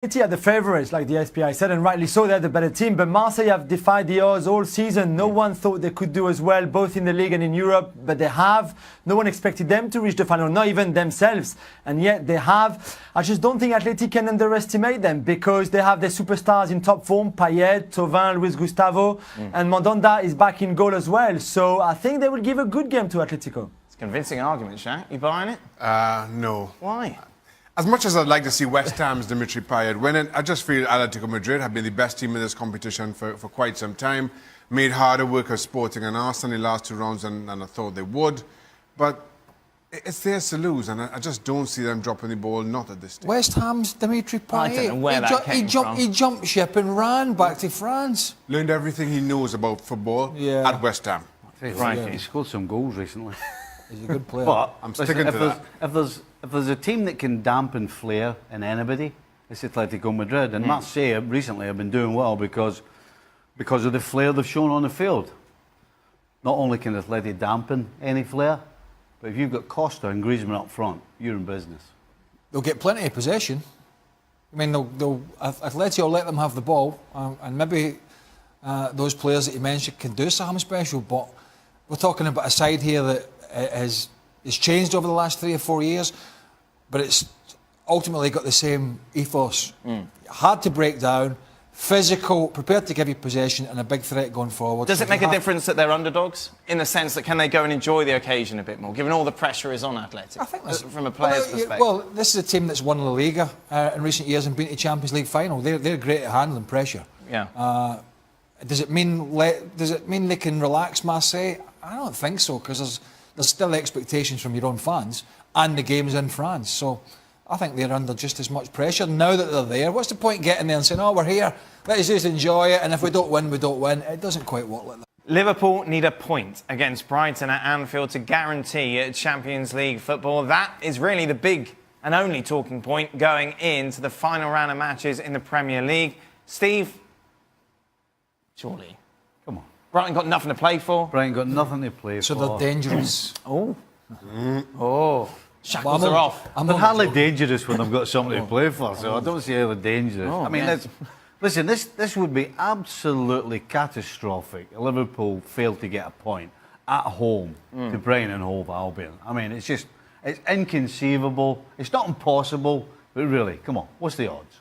City are the favourites, like the SPI said, and rightly so, they're the better team. But Marseille have defied the odds all season. No one thought they could do as well, both in the league and in Europe, but they have. No one expected them to reach the final, not even themselves, and yet they have. I just don't think Atletico can underestimate them because they have their superstars in top form, Payet, Thauvin, Luis Gustavo, and Mandanda is back in goal as well. So I think they will give a good game to Atletico. It's a convincing argument, Shaq. You buying it? No. Why? As much as I'd like to see West Ham's Dimitri Payet win it, I just feel Atletico Madrid have been the best team in this competition for quite some time. Made harder work of Sporting and Arsenal in the last two rounds than I thought they would. But it's theirs to lose, and I just don't see them dropping the ball, not at this stage. West Ham's Dimitri Payet. I don't know where that came from. He jumped ship and ran back to France. Learned everything he knows about football at West Ham. Right, he scored some goals recently. He's a good player. But I'm sticking to that. If there's a team that can dampen flair in anybody, it's Atletico Madrid. And Marseille recently have been doing well because of the flair they've shown on the field. Not only can Atleti dampen any flair, but if you've got Costa and Griezmann up front, you're in business. They'll get plenty of possession. I mean, Atleti will let them have the ball, and maybe those players that you mentioned can do something special. But we're talking about a side here that has changed over the last 3 or 4 years, but it's ultimately got the same ethos. Hard to break down, physical, prepared to give you possession, and a big threat going forward. Does it make a difference that they're underdogs? In the sense that can they go and enjoy the occasion a bit more, given all the pressure is on Atletico? I think that's, from a player's perspective. Well, this is a team that's won La Liga in recent years and been to the Champions League final. They're great at handling pressure. Yeah. Does it mean they can relax Marseille? I don't think so, because there's still expectations from your own fans, and the game's in France. So I think they're under just as much pressure now that they're there. What's the point getting there and saying, oh, we're here, let's just enjoy it, and if we don't win, we don't win? It doesn't quite work like that. Liverpool need a point against Brighton at Anfield to guarantee Champions League football. That is really the big and only talking point going into the final round of matches in the Premier League. Steve, surely. Come on. Brighton got nothing to play for. Brighton got nothing to play So for. they're dangerous. Shackles are off. They're hardly dangerous when they've got something to play for, so I don't see how they're dangerous. I mean, listen, this would be absolutely catastrophic if Liverpool failed to get a point at home to Brighton and Hove Albion. I mean, it's inconceivable. It's not impossible, but really, come on, what's the odds?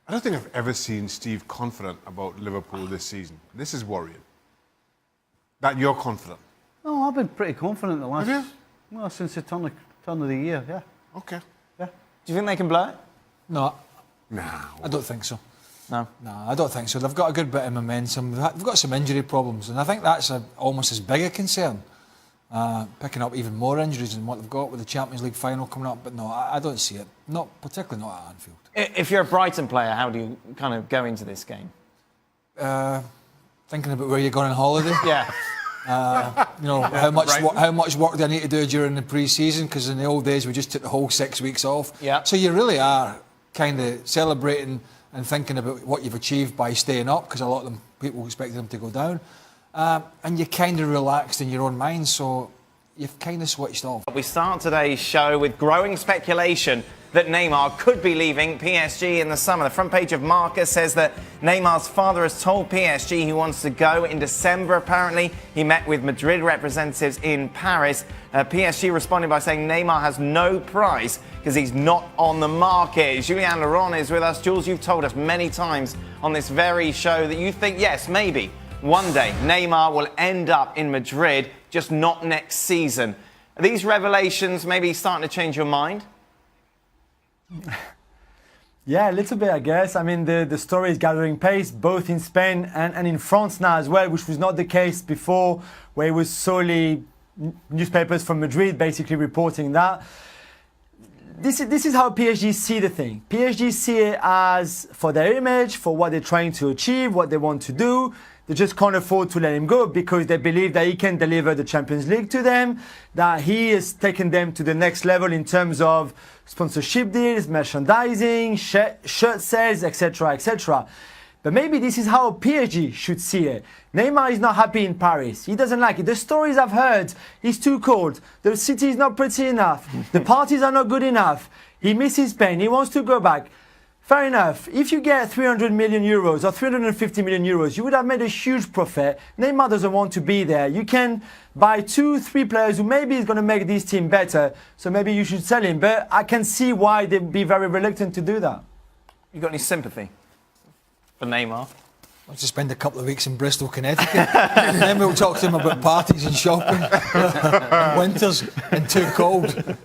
I don't think I've ever seen Steve confident about Liverpool this season. This is worrying. That you're confident. Oh, I've been pretty confident the last... Have you? Well, since the turn of the year, yeah. Okay. Yeah. Do you think they can blow it? No. No. I don't think so. No. No, I don't think so. They've got a good bit of momentum. They've got some injury problems, and I think that's almost as big a concern. Picking up even more injuries than what they've got with the Champions League final coming up. But no, I don't see it. Not particularly not at Anfield. If you're a Brighton player, how do you kind of go into this game? Thinking about where you're going on holiday. Yeah. You know, how much work do I need to do during the pre-season? Because in the old days we just took the whole 6 weeks off. Yeah. So you really are kind of celebrating and thinking about what you've achieved by staying up, because a lot of them people expect them to go down, and you're kind of relaxed in your own mind, so you've kind of switched off. We start today's show with growing speculation that Neymar could be leaving PSG in the summer. The front page of Marca says that Neymar's father has told PSG he wants to go in December, apparently. He met with Madrid representatives in Paris. PSG responded by saying Neymar has no price because he's not on the market. Julien Laurent is with us. Jules, you've told us many times on this very show that you think, yes, maybe one day Neymar will end up in Madrid, just not next season. Are these revelations maybe starting to change your mind? Yeah, a little bit, I guess. I mean, the story is gathering pace, both in Spain and in France now as well, which was not the case before, where it was solely newspapers from Madrid basically reporting that. This is how PSG see the thing. PSG see it as for their image, for what they're trying to achieve, what they want to do. They just can't afford to let him go because they believe that he can deliver the Champions League to them, that he has taken them to the next level in terms of sponsorship deals, merchandising, shirt sales, etc., etc. But maybe this is how PSG should see it. Neymar is not happy in Paris. He doesn't like it. The stories I've heard, he's too cold. The city is not pretty enough. The parties are not good enough. He misses Spain. He wants to go back. Fair enough. If you get 300 million euros or 350 million euros, you would have made a huge profit. Neymar doesn't want to be there. You can buy 2-3 players who maybe is going to make this team better. So maybe you should sell him. But I can see why they'd be very reluctant to do that. You got any sympathy for Neymar? I'll just spend a couple of weeks in Bristol, Connecticut. And then we'll talk to him about parties and shopping. And winters and too cold.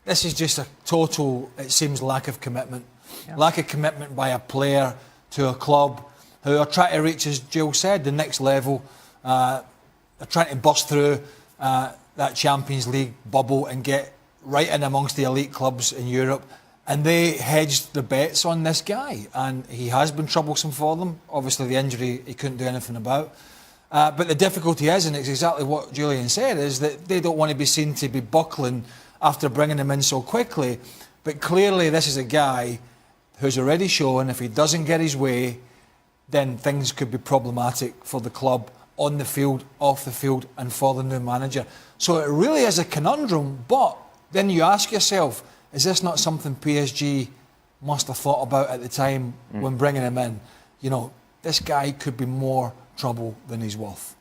This is just a total, it seems, lack of commitment. Yeah. Lack of commitment by a player to a club who are trying to reach, as Jill said, the next level. They're trying to bust through that Champions League bubble and get right in amongst the elite clubs in Europe. And they hedged the bets on this guy. And he has been troublesome for them. Obviously, the injury he couldn't do anything about. But the difficulty is, and it's exactly what Julian said, is that they don't want to be seen to be buckling after bringing him in so quickly. But clearly this is a guy who's already shown if he doesn't get his way, then things could be problematic for the club on the field, off the field, and for the new manager. So it really is a conundrum, but then you ask yourself, is this not something PSG must have thought about at the time when bringing him in? You know, this guy could be more trouble than he's worth.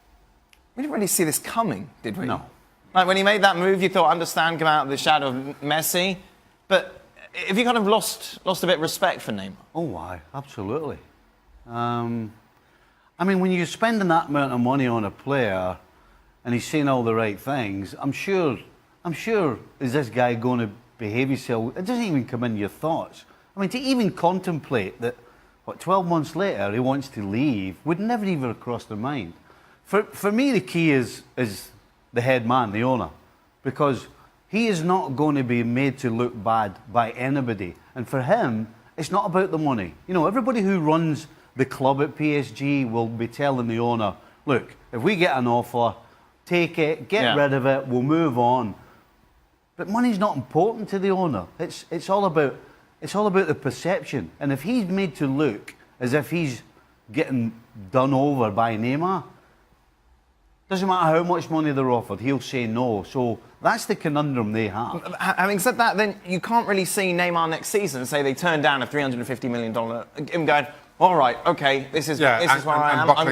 We didn't really see this coming, did we? No. Like when he made that move, you thought, understand, come out of the shadow of Messi. But have you kind of lost a bit of respect for Neymar? Oh, why? Absolutely. I mean, when you're spending that amount of money on a player and he's saying all the right things, I'm sure, is this guy going to behave himself? It doesn't even come in your thoughts. I mean, to even contemplate that, 12 months later he wants to leave would never even cross their mind. For me, the key is the head man, the owner, because he is not going to be made to look bad by anybody. And for him, it's not about the money. You know, everybody who runs the club at PSG will be telling the owner, look, if we get an offer, take it, get rid of it, we'll move on. But money's not important to the owner. It's all about the perception. And if he's made to look as if he's getting done over by Neymar, doesn't matter how much money they're offered, he'll say no. So that's the conundrum they have. Having said that, then you can't really see Neymar next season say they turn down a $350 million. Him going, all right, okay, this is where I am. I'm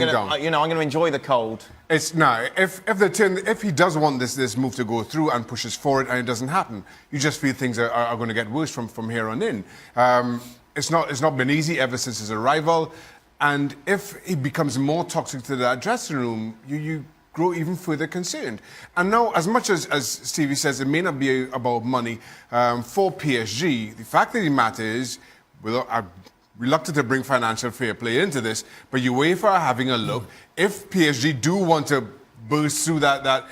going to enjoy the cold. It's no. If he does want this move to go through and pushes for it and it doesn't happen, you just feel things are going to get worse from here on in. It's not been easy ever since his arrival, and if he becomes more toxic to that dressing room, you grow even further concerned. And now, as much as Stevie says, it may not be about money for PSG. The fact of the matter is, I'm reluctant to bring financial fair play into this, but UEFA are having a look. If PSG do want to burst through that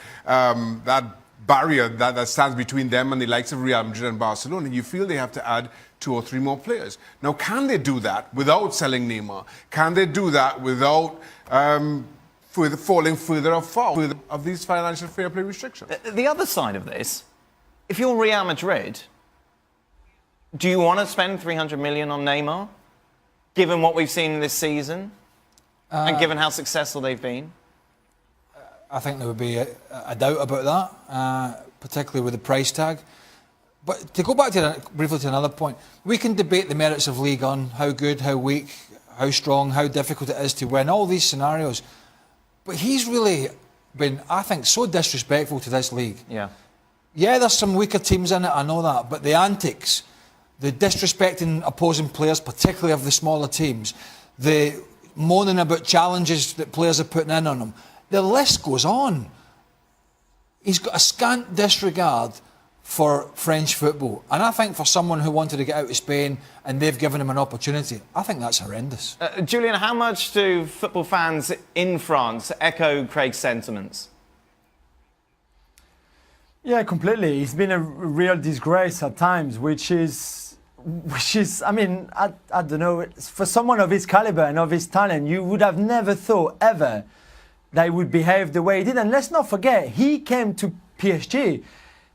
barrier that stands between them and the likes of Real Madrid and Barcelona, you feel they have to add 2 or 3 more players. Now, can they do that without selling Neymar? Can they do that without falling further afoul of these financial fair play restrictions? The other side of this, if you're Real Madrid, do you want to spend 300 million on Neymar, given what we've seen this season, and given how successful they've been? I think there would be a doubt about that, particularly with the price tag. But to go back briefly to another point, we can debate the merits of Ligue 1, how good, how weak, how strong, how difficult it is to win, all these scenarios. But he's really been, I think, so disrespectful to this league. Yeah, there's some weaker teams in it, I know that, but the antics, the disrespecting opposing players, particularly of the smaller teams, the moaning about challenges that players are putting in on him, the list goes on. He's got a scant disregard for French football. And I think for someone who wanted to get out of Spain and they've given him an opportunity, I think that's horrendous. Julian, how much do football fans in France echo Craig's sentiments? Yeah, completely. It's been a real disgrace at times, which is, I mean, I don't know, for someone of his caliber and of his talent, you would have never thought ever that he would behave the way he did. And let's not forget, he came to PSG.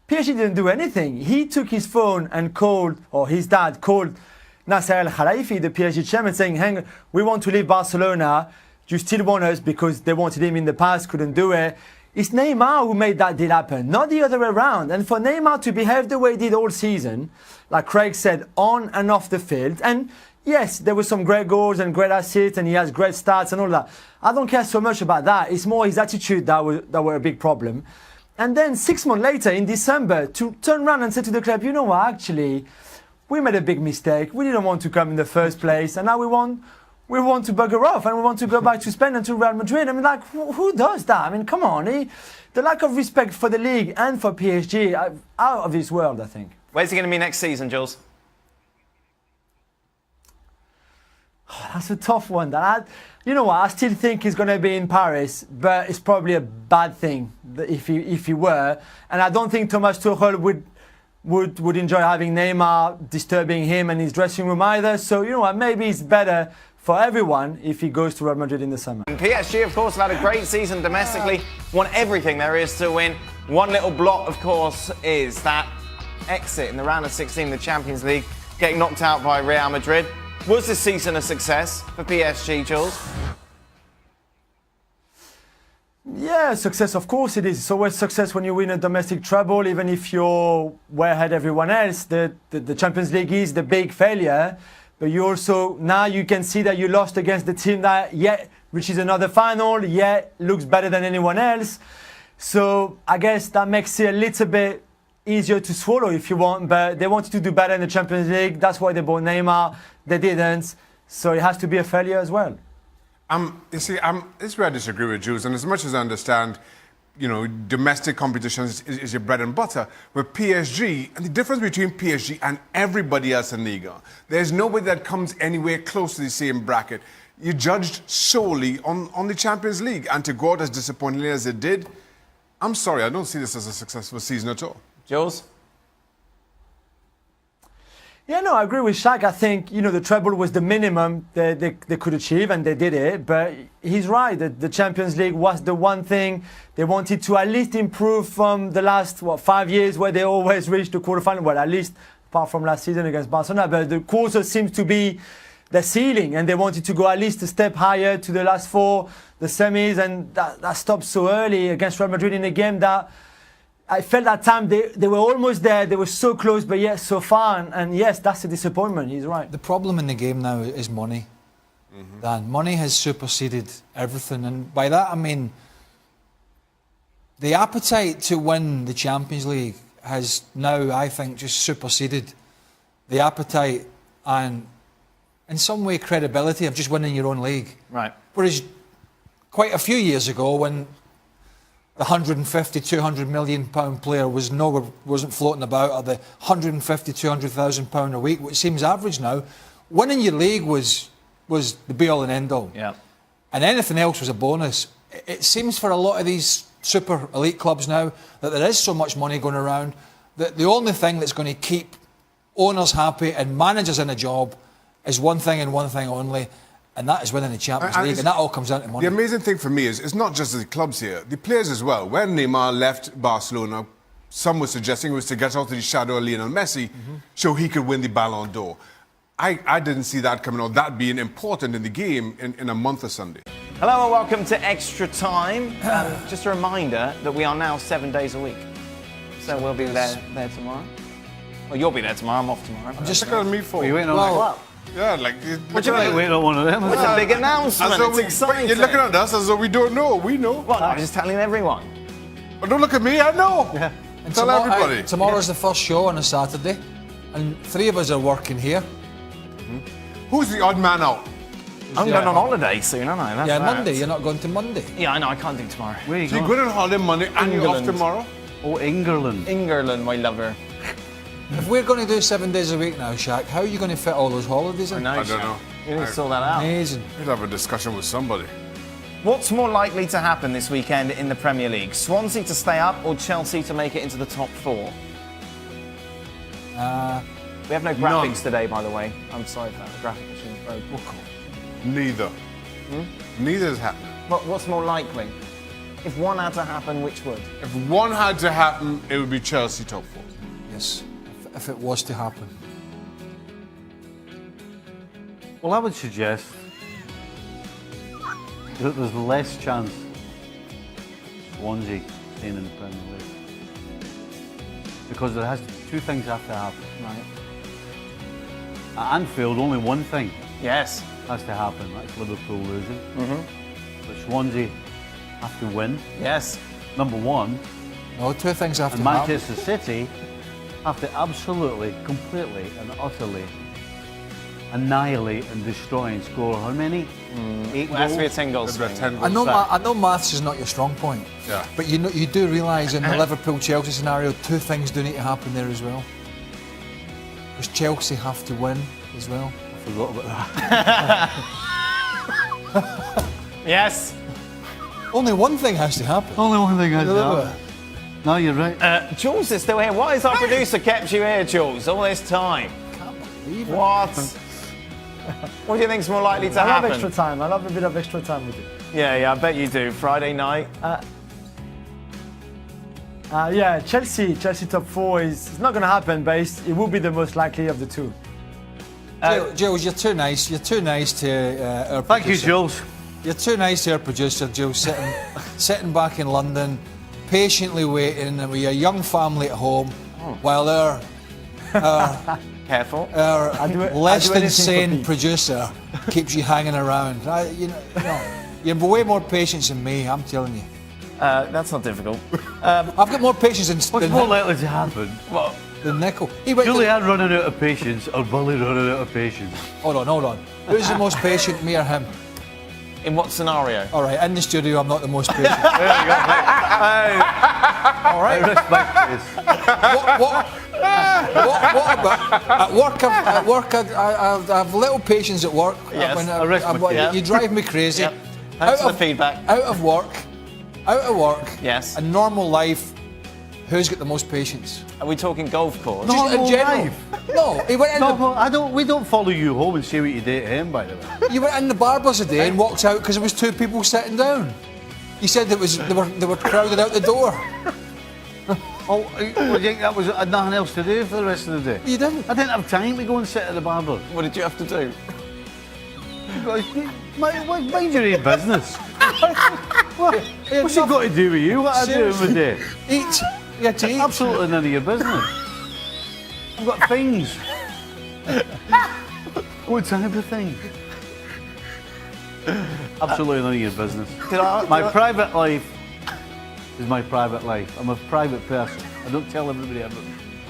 PSG didn't do anything. He took his phone and called, or his dad called Nasser El Khelaifi, the PSG chairman, saying, hang on, we want to leave Barcelona. You still want us, because they wanted him in the past, couldn't do it. it's Neymar who made that deal happen, not the other way around. And for Neymar to behave the way he did all season, like Craig said, on and off the field, and yes, there were some great goals and great assists, and he has great stats and all that. I don't care so much about that. It's more his attitude that were a big problem. And then 6 months later, in December, to turn around and say to the club, you know what, actually, we made a big mistake. We didn't want to come in the first place, and now we want to bugger off and we want to go back to Spain and to Real Madrid. I mean, like, who does that? I mean, come on. The lack of respect for the league and for PSG, out of this world, I think. Where's he going to be next season, Jules? That's a tough one. You know what? I still think he's going to be in Paris, but it's probably a bad thing if he were. And I don't think Thomas Tuchel would enjoy having Neymar disturbing him and his dressing room either. So, you know what? Maybe it's better for everyone if he goes to Real Madrid in the summer. And PSG, of course, have had a great season domestically, won everything there is to win. One little blot, of course, is that exit in the round of 16 of the Champions League, getting knocked out by Real Madrid. Was this season a success for PSG, Jules? Yeah, success, of course it is. It's always success when you win a domestic treble, even if you're way ahead of everyone else. The Champions League is the big failure, but you also, now you can see that you lost against the team that, which is another final, looks better than anyone else. So I guess that makes it a little bit easier to swallow if you want, but they wanted to do better in the Champions League. That's why they bought Neymar. They didn't. So it has to be a failure as well. This is where I disagree with Jules, and as much as I understand, domestic competition is your bread and butter, with PSG, and the difference between PSG and everybody else in Liga, there's nobody that comes anywhere close to the same bracket. You're judged solely on the Champions League, and to go out as disappointingly as it did, I'm sorry, I don't see this as a successful season at all. Jules? Yeah, no, I agree with Shaq. I think, the treble was the minimum they could achieve, and they did it. But he's right, the Champions League was the one thing they wanted to at least improve from the last, 5 years where they always reached the quarterfinal. Well, at least apart from last season against Barcelona. But the quarter seems to be the ceiling, and they wanted to go at least a step higher to the last four, the semis, and that stopped so early against Real Madrid in a game that I felt that time they were almost there. They were so close, but yet so far. And yes, that's a disappointment. He's right. The problem in the game now is money. Dan, money has superseded everything. And by that I mean the appetite to win the Champions League has now, I think, just superseded the appetite and in some way credibility of just winning your own league. Right. Whereas quite a few years ago when the 150, 200 million pound player wasn't floating about, or the 150, 200,000 pound a week, which seems average now, winning your league was the be all and end all. Yeah. And anything else was a bonus. It seems for a lot of these super elite clubs now that there is so much money going around that the only thing that's going to keep owners happy and managers in a job is one thing and one thing only, and that is winning the Champions League, and that all comes down to money. The amazing thing for me is it's not just the clubs here, the players as well. When Neymar left Barcelona, some were suggesting it was to get out of the shadow of Lionel Messi so he could win the Ballon d'Or. I didn't see that coming, or that being important in the game in a month or Sunday. Hello and welcome to Extra Time. Just a reminder that we are now 7 days a week. So we'll be there tomorrow. Well, you'll be there tomorrow, I'm off tomorrow. I'm just looking at me for. Are you waiting on a clap? Yeah, like. What do you mean? Waiting on one of them? It's a big announcement. It's exciting. You're looking at us as though we don't know. We know. Well, I'm just telling everyone. But don't look at me, I know. Yeah. And Tell everybody. Tomorrow's the first show on a Saturday, and 3 of us are working here. Who's the odd man out? I'm going on holiday soon, aren't I? That's Yeah, that. Monday. You're not going to Monday. Yeah, I know. I can't do tomorrow. Where are you So you're going? going on holiday Monday and you're off England. tomorrow? Oh, England. England, my lover. If we're going to do 7 days a week now, Shaq, how are you going to fit all those holidays in? I I don't know. You need to sort that out. Amazing. I'd have a discussion with somebody. What's more likely to happen this weekend in the Premier League? Swansea to stay up or Chelsea to make it into the top 4? We have no graphics today, by the way. I'm sorry for that. The graphic machine broke. Neither. Neither is happening. What's more likely? If one had to happen, which would? If one had to happen, it would be Chelsea top 4. Yes, if it was to happen. Well, I would suggest that there's less chance Swansea staying in the Premier League. Because two things have to happen. Right. At Anfield, only one thing Yes. has to happen. That's Liverpool losing. But Swansea have to win. Yes. Number one. No, two things have And to happen. Manchester City have to absolutely, completely and utterly annihilate and destroy and score how many? 8 Well, it has to be a goals? 10 goal There's about swing. 10 I know, goals. I know maths is not your strong point. Yeah. But you do realise in the Liverpool-Chelsea scenario, two things do need to happen there as well. Because Chelsea have to win as well. I forgot about that. Yes. Only one thing has to happen. Only one thing has to Look at happen. No, you're right. Jules is still here. Why has our producer kept you here, Jules, all this time? Can't believe it. What? What do you think's more likely to I love happen? extra time. I love a bit of extra time with you. Yeah, I bet you do. Friday night. Yeah, Chelsea top 4 is not going to happen, but it will be the most likely of the two. Jules, you're too nice. You're too nice to our Thank you, producer. Jules. You're too nice to our producer, Jules, sitting back in London, patiently waiting with your young family at home, while our Careful. do less than anything for sane Pete. producer keeps you hanging around. You have way more patience than me, I'm telling you. That's not difficult. I've got more patience What's than more likely to happen? Well, Nickel. He went to- Julian running out of patience or Bully running out of patience? Hold on. Who's the most patient, me or him? in what scenario? All right, in the studio, I'm not the most patient. There you go, mate. All right. I respect this. What about at work? I have little patience at work. Yes, I respect it. You drive me crazy. Yep. Thanks for the feedback. Out of work. Yes. A normal life. Who's got the most patience? Are we talking golf course? No. Just in Normal general. life. No, he went in. No, but we don't follow you home and say what you did to him, by the way. You went in the barber's a day and walked out because there was two people sitting down. You said they were crowded out the door. Oh, well, you think that was had nothing else to do for the rest of the day? You didn't. I didn't have time to go and sit at the barber. What did you have to do? Mind your own business. What's it got to do with you? What I do every day? Eat. You had to eat. Absolutely none of your business. I've got things. What type of thing? Absolutely none of your business. My private life is my private life. I'm a private person. I don't tell everybody about it.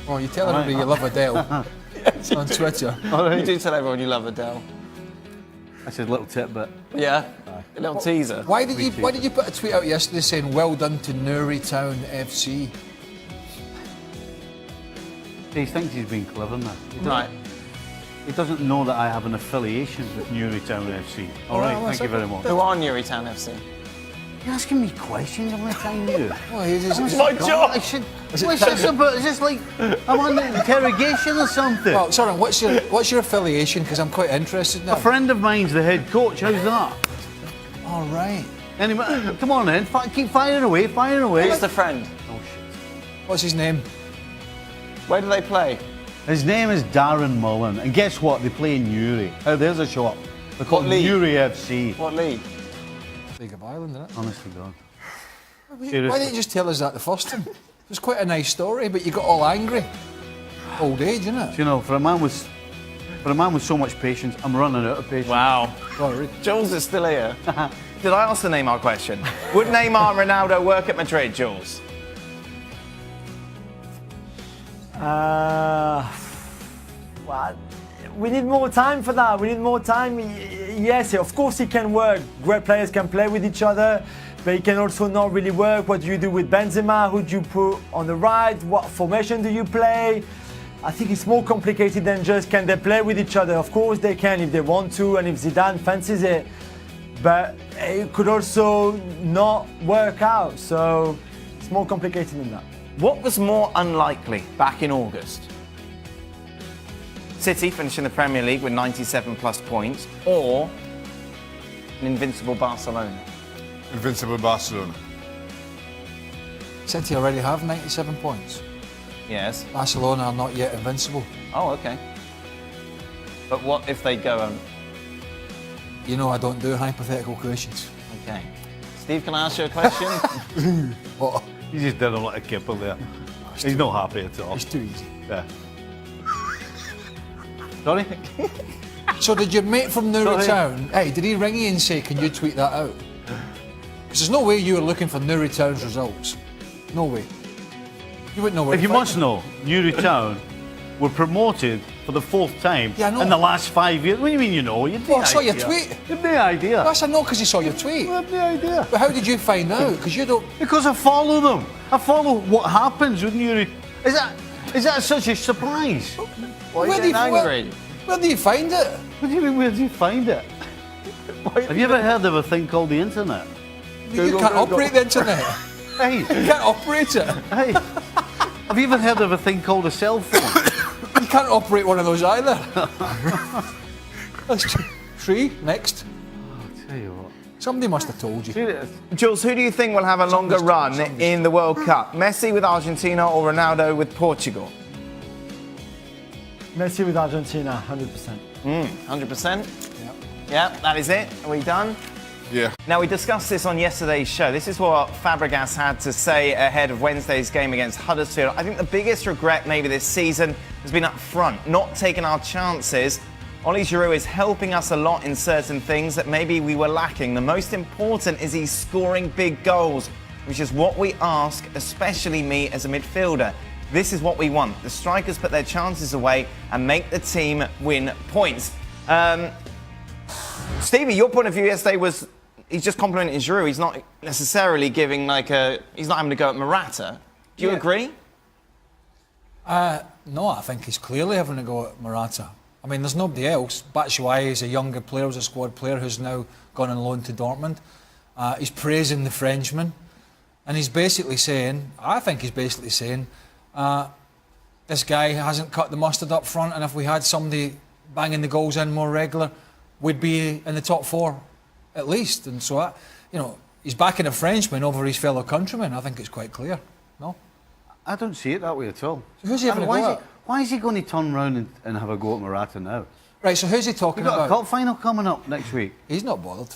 Oh, you tell everybody you love Adele on Twitter. All You right. do tell everyone you love Adele. That's a little tidbit. Yeah. A little teaser. Why did you put a tweet out yesterday saying well done to Newry Town FC? He thinks he's been clever, man. Right. He doesn't know that I have an affiliation with Newrytown FC. All right, well, thank you very much. Who are Newrytown FC? You're asking me questions all the time, you. Oh, it's my job. What's this about? Is this like I'm under interrogation or something? Well, sorry, what's your affiliation? Because I'm quite interested now. A friend of mine's the head coach. How's that? All right. Anyway, come on then. Keep firing away, firing away. Who's the friend? Oh shit. What's his name? Where do they play? His name is Darren Mullen, and guess what? They play in Newry. Oh, there's a shop. They're called league? Newry FC. What league? League of Ireland, isn't it? Honest to God. Why Seriously. didn't you just tell us that the first time? It was quite a nice story, but you got all angry. Old age, isn't it? You know, for a man with so much patience, I'm running out of patience. Wow. Sorry. Jules is still here. Did I ask the Neymar question? Would Neymar and Ronaldo work at Madrid, Jules? Well, we need more time for that. We need more time. Yes, of course he can work. Great players can play with each other, but he can also not really work. What do you do with Benzema? Who do you put on the right? What formation do you play? I think it's more complicated than just can they play with each other. Of course they can if they want to and if Zidane fancies it, but it could also not work out. So it's more complicated than that. What was more unlikely back in August? City finishing the Premier League with 97 plus points, or an invincible Barcelona? Invincible Barcelona. City already have 97 points. Yes. Barcelona are not yet invincible. Oh, okay. But what if they go and... You know I don't do hypothetical questions. Okay. Steve, can I ask you a question? What? You just didn't like a keeper there. He's not happy at all. It's too easy. Yeah. Sorry? So did your mate from Newry Sorry. Town, hey, did he ring you and say, can you tweet that out? Because there's no way you were looking for Newry Town's results. No way. You wouldn't know where If to you find must them. know, Newry Town were promoted for the 4th time Yeah, I know. in the last 5 years. What do you mean you know? You've Well, no I saw your idea. tweet. You've no idea. Yes, I know because you saw your tweet. I've no idea. But how did you find out? Because you don't... Because I follow them. I follow what happens with Newry. Is that such a surprise? Why are you getting angry? Where do you find it? What do you mean, where do you find it? Have you ever heard of a thing called the internet? You can't operate the internet. Hey, You can't operate it. hey. Have you ever heard of a thing called a cell phone? You can't operate one of those either. That's three. Next. I'll tell you what. Somebody must have told you. Jules, who do you think will have a longer run in the World Cup? Messi with Argentina or Ronaldo with Portugal? Messi with Argentina, 100%. 100%? Yeah. Yeah, that is it. Are we done? Yeah. Now, we discussed this on yesterday's show. This is what Fabregas had to say ahead of Wednesday's game against Huddersfield. I think the biggest regret maybe this season has been up front, not taking our chances. Oli Giroud is helping us a lot in certain things that maybe we were lacking. The most important is he's scoring big goals, which is what we ask, especially me as a midfielder. This is what we want. The strikers put their chances away and make the team win points. Stevie, your point of view yesterday was he's just complimenting Giroud. He's not necessarily giving he's not having to go at Morata. Do you agree? No, I think he's clearly having to go at Morata. I mean, there's nobody else. Batshuayi is a younger player, was a squad player who's now gone on loan to Dortmund. He's praising the Frenchman. And he's basically saying, this guy hasn't cut the mustard up front, and if we had somebody banging the goals in more regular, we'd be in the top 4 at least. And so, he's backing a Frenchman over his fellow countrymen. I think it's quite clear. No? I don't see it that way at all. So who's he having a go at? Why is he going to turn round and have a go at Morata now? Right, so who's he talking We've got a about? cup final coming up next week. He's not bothered.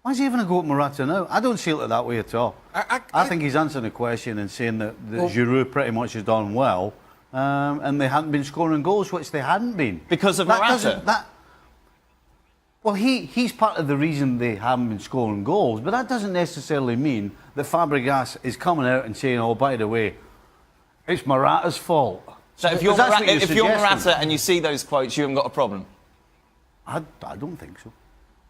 Why is he having a go at Morata now? I don't see it that way at all. I think he's answering the question and saying that Well- Giroud pretty much has done well, and they hadn't been scoring goals, which they hadn't been. Because of That Morata? doesn't- Well, he's part of the reason they haven't been scoring goals, but that doesn't necessarily mean that Fabregas is coming out and saying, oh, by the way, it's Morata's fault. So if you're, Because that's what if you're suggesting. Morata and you see those quotes, you haven't got a problem? I don't think so.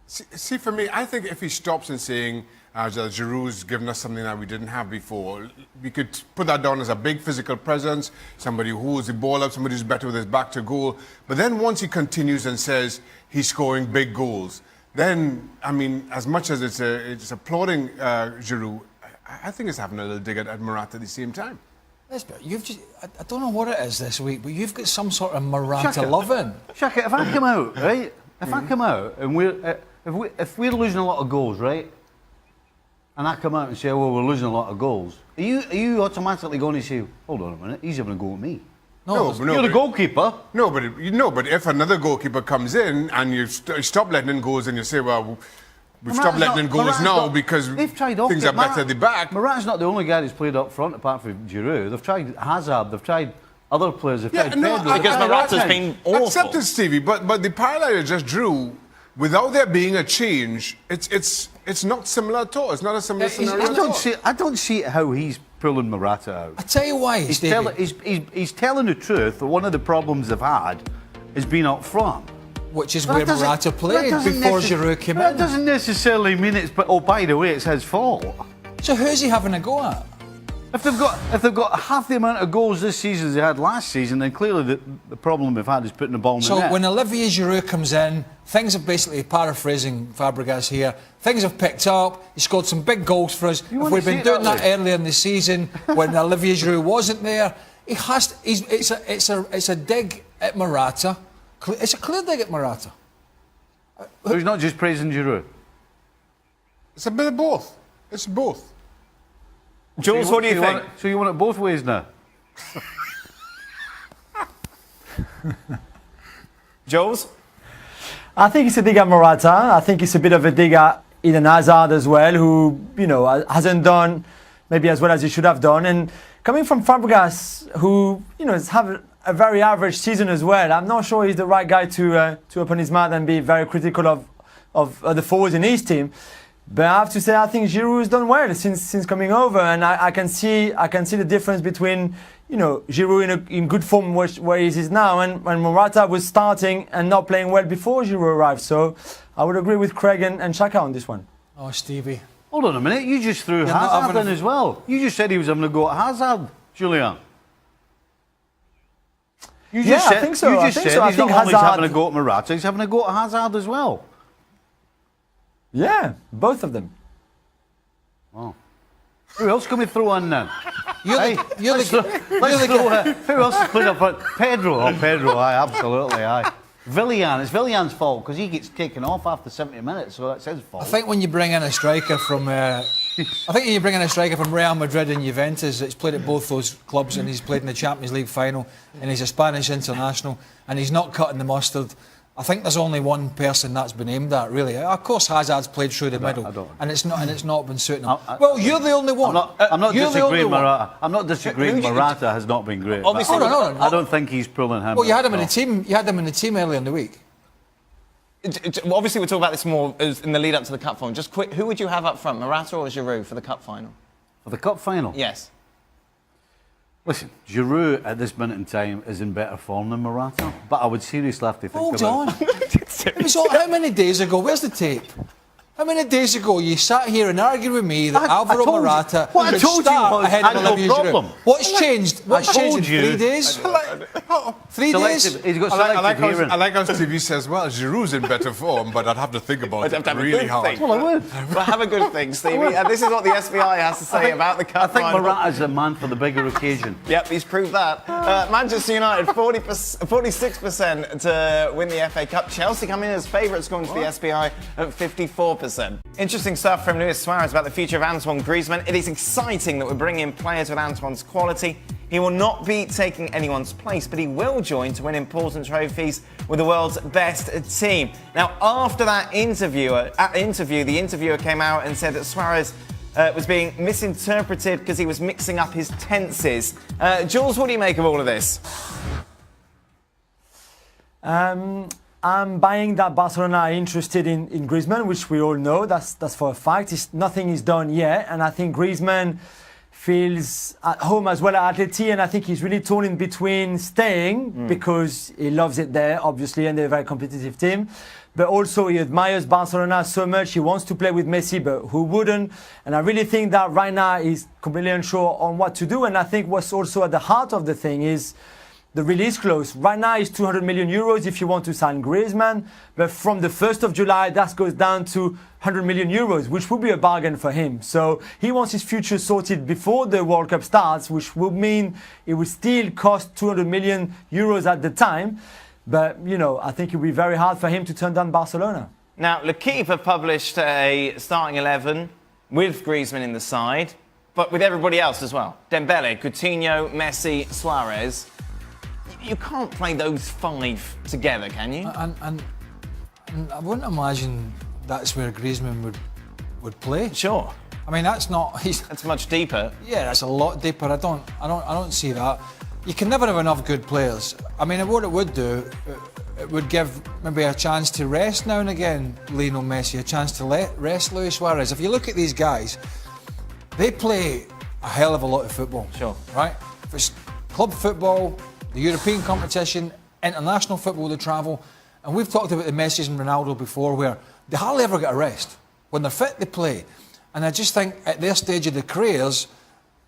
See, for me, I think if he stops and saying Giroud's given us something that we didn't have before, we could put that down as a big physical presence, somebody who holds the ball up, somebody who's better with his back to goal. But then once he continues and says he's scoring big goals, then, I mean, as much as it's applauding Giroud, I think it's having a little dig at Morata at the same time. You've just, I don't know what it is this week, but you've got some sort of Morata Shaka. loving. Shaka, if I come out, right? If I come out and if we're losing a lot of goals, right? And I come out and say, well, we're losing a lot of goals. Are you automatically going to say, hold on a minute, he's having a go at me? No, You're the goalkeeper. No, but if another goalkeeper comes in and you stop letting in goals and you say, well, we've stopped letting in goals now because they've tried things are better at the back. Morata's not the only guy that's played up front apart from Giroud. They've tried Hazard, they've tried other players, they've tried Pedro. Because Morata's been awful. Accepted, Stevie, but the parallel you just drew, without there being a change, it's not similar at all. It's not a similar scenario at all. I don't see how he's pulling Morata out. I tell you why, He's Stevie, telling the truth that one of the problems they've had has been up front. which is But where that doesn't- Morata that played doesn't before necess- Giroud came That in. doesn't necessarily mean it's, oh, by the way, it's his fault. So who's he having a go at? If they've got half the amount of goals this season as they had last season, then clearly the problem they've had is putting the ball in the So net. when Olivier Giroud comes in, things have basically, paraphrasing Fabregas here, things have picked up. He scored some big goals for us. If wanna we've see been it doing that that way? earlier in the season when Olivier Giroud wasn't there, he has to, it's a dig at Morata. It's a clear dig at Morata. So he's not just praising Giroud. It's a bit of both. It's both. Jules, what do you think? So you want it both ways now? Jules? I think it's a dig at Morata. I think it's a bit of a dig at Eden Hazard as well, who, hasn't done maybe as well as he should have done. And coming from Fabregas, who, has had a very average season as well, I'm not sure he's the right guy to open his mouth and be very critical of the forwards in his team. But I have to say, I think Giroud has done well since coming over, and I can see the difference between Giroud in good form where he is now, and when Morata was starting and not playing well before Giroud arrived. So I would agree with Craig and Shaka on this one. Oh, Stevie. Hold on a minute, you just threw Hazard in as well. You just said he was having a go at Hazard, Julian. You just said, I think so. You just said I he's think not only Hazard, having a go at Morata, he's having a go at Hazard as well. Yeah, both of them. Wow. Who else can we throw in then? Who else is playing up front? Pedro. Oh, Pedro, aye, absolutely, aye. Villian, it's Villian's fault because he gets taken off after 70 minutes, so that's his fault. I think when you bring in a striker from, Real Madrid and Juventus, that's played at both those clubs, and he's played in the Champions League final, and he's a Spanish international, and he's not cutting the mustard. I think there's only one person that's been aimed at, really. Of course, Hazard's played through the middle, and it's not been suiting him. Well, you're the only one. I'm not disagreeing. Morata has not been great. Obviously, I don't think he's pulling him. Well, you had him in the team. You had him in the team earlier in the week. Obviously, we'll talk about this more in the lead up to the cup final. Just quick, who would you have up front, Morata or Giroud, for the cup final? For the cup final? Yes. Listen, Giroud at this minute in time is in better form than Morata, but I would seriously have to think Hold about on. It was how many days ago? Where's the tape? How many days ago you sat here and argued with me that Alvaro Morata what I could told you start was ahead I of had no Olivier problem. Giroud? What's changed? What's changed in 3 days? 3 days? He's got selective hearing. I like how Stevie says, well, Giroud's in better form, but I'd have to think about it really hard. Well, I would. Well, have a good thing, Stevie. This is what the SBI has to say about the cup final. I think Morata's a man for the bigger occasion. Yep, he's proved that. Manchester United, 46% to win the FA Cup. Chelsea come in as favourites according to the SBI at 54%. Interesting stuff from Luis Suarez about the future of Antoine Griezmann. It is exciting that we're bringing in players with Antoine's quality. He will not be taking anyone's place, but he will join to win important trophies with the world's best team. Now, after that interview, the interviewer came out and said that Suarez was being misinterpreted because he was mixing up his tenses. Jules, what do you make of all of this? I'm buying that Barcelona are interested in Griezmann, which we all know. That's for a fact. Nothing is done yet, and I think Griezmann feels at home as well at Atleti, and I think he's really torn in between staying because he loves it there, obviously, and they're a very competitive team. But also he admires Barcelona so much. He wants to play with Messi, but who wouldn't? And I really think that right now he's completely unsure on what to do. And I think what's also at the heart of the thing is the release clause. Right now is 200 million euros if you want to sign Griezmann, but from the 1st of July that goes down to 100 million euros, which would be a bargain for him. So he wants his future sorted before the World Cup starts, which would mean it would still cost 200 million euros at the time. But, I think it would be very hard for him to turn down Barcelona. Now, L'Équipe have published a starting 11 with Griezmann in the side, but with everybody else as well. Dembele, Coutinho, Messi, Suarez. You can't play those five together, can you? And I wouldn't imagine that's where Griezmann would play. Sure. I mean, that's not. That's much deeper. Yeah, that's a lot deeper. I don't see that. You can never have enough good players. I mean, what it would do, it would give maybe a chance to rest now and again Lionel Messi, a chance to rest Luis Suarez. If you look at these guys, they play a hell of a lot of football. Sure. Right? If it's club football, the European competition, international football, they travel. And we've talked about the Messi and Ronaldo before, where they hardly ever get a rest. When they're fit, they play. And I just think at their stage of their careers,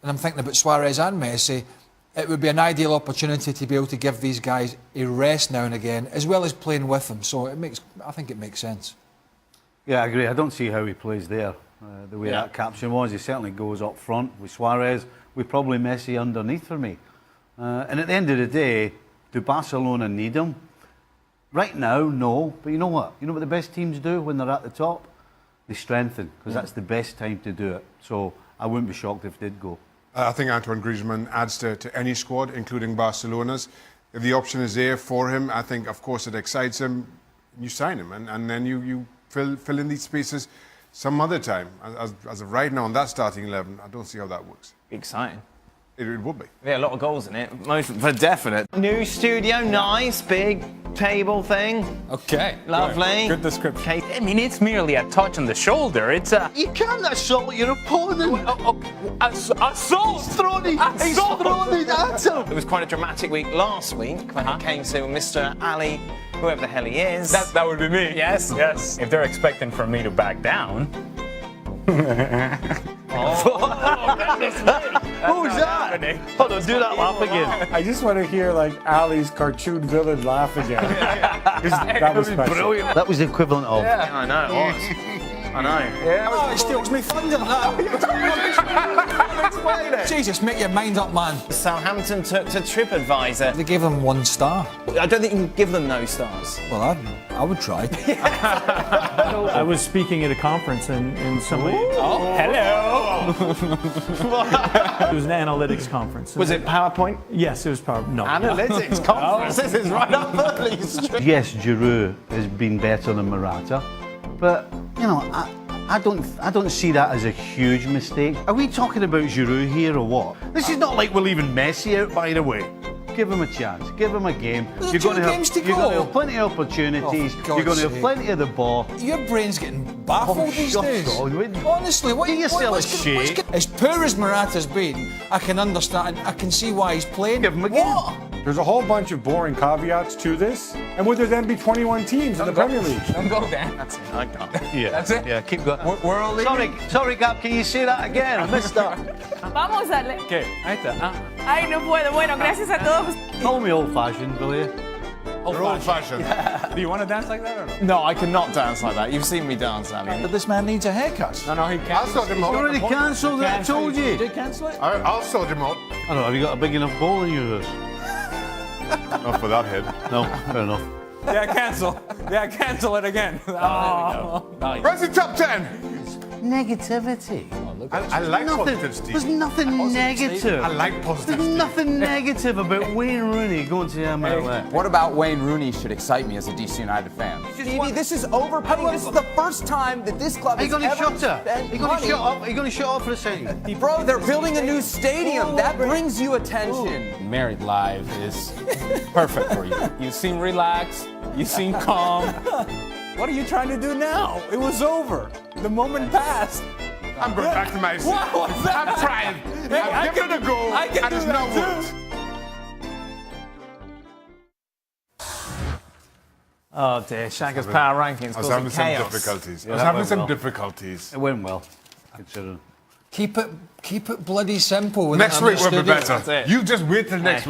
and I'm thinking about Suarez and Messi, it would be an ideal opportunity to be able to give these guys a rest now and again, as well as playing with them. So I think it makes sense. Yeah, I agree. I don't see how he plays there. The way that caption was, he certainly goes up front with Suarez, with probably Messi underneath for me. And at the end of the day, do Barcelona need him? Right now, no. But you know what? You know what the best teams do when they're at the top? They strengthen, because that's the best time to do it. So I wouldn't be shocked if they did go. I think Antoine Griezmann adds to any squad, including Barcelona's. If the option is there for him, I think, of course, it excites him. You sign him, and then you fill in these spaces some other time. As of right now, on that starting 11, I don't see how that works. Exciting. It would be. Yeah, a lot of goals in it, most for definite. New studio, nice, big table thing. Okay. Lovely. Good description. Kate, I mean, it's merely a touch on the shoulder. It's a... You can't assault your opponent. Assault! Thrown it at him. It was quite a dramatic week last week when it came to Mr. Ali, whoever the hell he is. That would be me. Yes. Yes. If they're expecting for me to back down. Who's that? Hold on, do that laugh again. I just want to hear like Ali's cartoon villain laugh again. That was special. Brilliant. That was the equivalent of. Yeah, I know, it was. I know. Oh, he steals me thunder. Jesus, make your mind up, man. Southampton took to TripAdvisor. They gave him 1 star. I don't think you can give them no stars. Well, I would try. I was speaking at a conference and somebody. Hello! It was an analytics conference. Was it PowerPoint? Yes, it was PowerPoint. No. Analytics conference. This is right up early street. Yes, Giroud has been better than Morata, but you know, I don't see that as a huge mistake. Are we talking about Giroud here or what? This is not like we're leaving Messi out, by the way. Give him a chance. Give him a game. There's You're two going games to you're going to go. have plenty of opportunities. Oh, for you're going to have God's plenty of the ball. Your brain's getting baffled these shut days. up. Honestly, what Give yourself what's a gonna- shake. As poor as Morata's been, I can understand. I can see why he's playing. Give him a game. What? There's a whole bunch of boring caveats to this. And would there then be 21 teams in the Premier League? Don't go there. That's it. I can't. Yeah. That's it? Yeah, keep going. We're all leaving. Sorry, Gab, can you say that again? I missed that. Vamos a darle. Okay, ahí está. Ay, no puedo. Bueno, gracias a todos. Call me old-fashioned, will you? They're old-fashioned. Do you want to dance like that or no? No, I cannot dance like that. You've seen me dance, Ali. But this man needs a haircut. No, he can't. I'll sort him You already out. cancelled it, I told you. Did cancel it? I'll sort him out. I don't know, have you got a big enough ball in yours? Not for that head. No, fair enough. Yeah, cancel. Yeah, cancel it again. Oh, Where's the top 10? Negativity. I like positive, Steve. There's nothing negative. I like positive, There's Steve. nothing negative about Wayne Rooney going to MLS. What about Wayne Rooney should excite me as a DC United fan? Stevie, this is overpaying. This is the first time that this club Are you has going to ever shut her? Are spent you going to money. shut up? Are you going to shut up for a second? Bro, they're building a new stadium. That brings you attention. Married live is perfect for you. You seem relaxed. You seem calm. What are you trying to do now? It was over. The moment passed. I'm going back to my seat. What was that? I'm trying. I've given it a go, I can and do it's that not too. worked. Oh dear, Shagger's power rankings I was causing having some chaos. difficulties. Yeah, I was that having went some well. difficulties. It went well, considering. Keep it bloody simple. with Next that week will be studio. better. That's it. You just wait till next Hey. week.